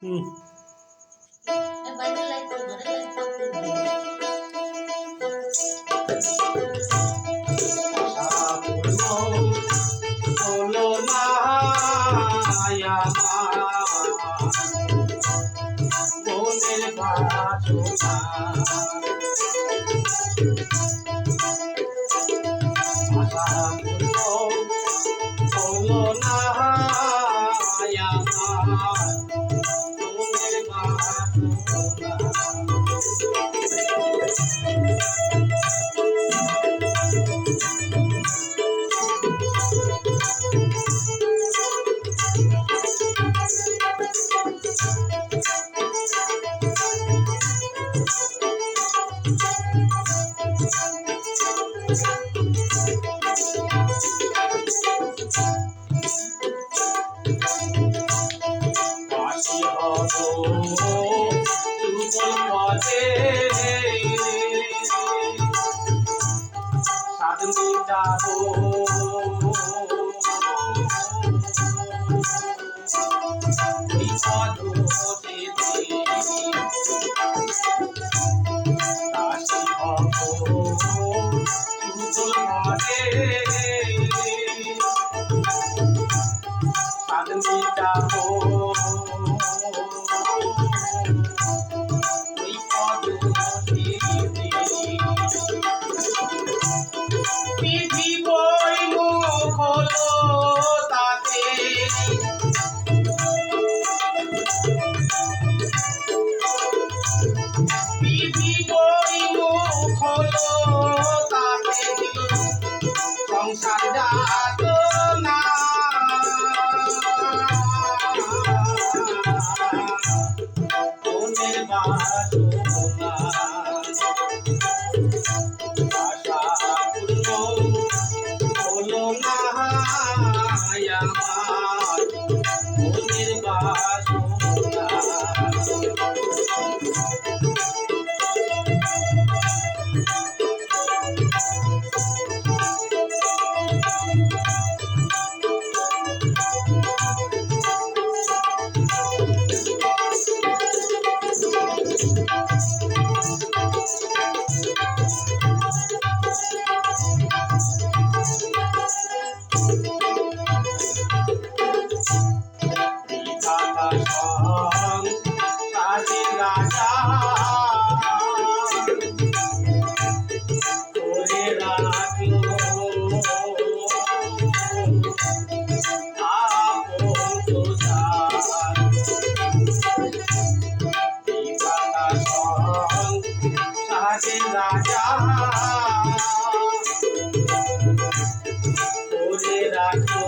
হুম। হলো না মনের বাসনা হলো না মনের বাসনা বাসি হব যুগল পথে সাধ মিটাবো ওই পদতে বাসি হব যুগল পথে সাধ মিটাবো ওই পদতে বিধি বই মুখ হলো তাতে বিধি বই মুখ হলো তাতে সংসার যাত না মনের বাসনা আশা পূর্ণ হলো না আমার মনের বাসনা সাজি রাজা করে রাখলো আপন তোজার বিধাতা সাজি রাজা করে রাখলো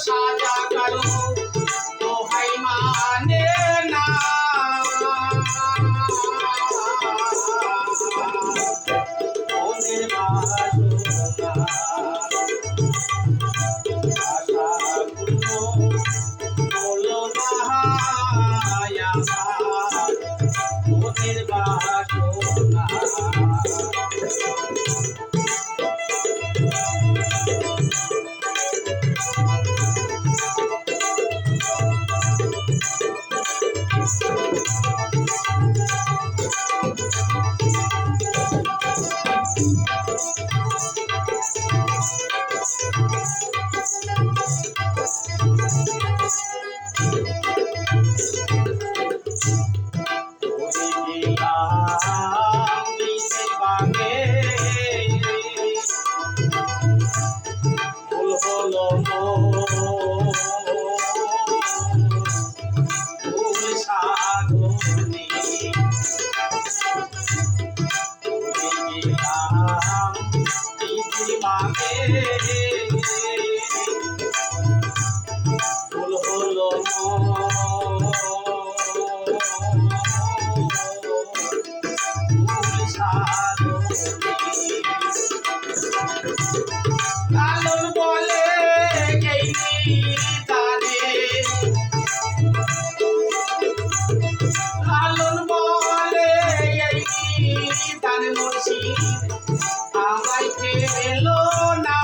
সাজা কারো দোহাই মানে না মনের বাসনা আশা পূর্ণ হলো না আমার মনের বাসনা মুর্শিদ আমায় পেলো না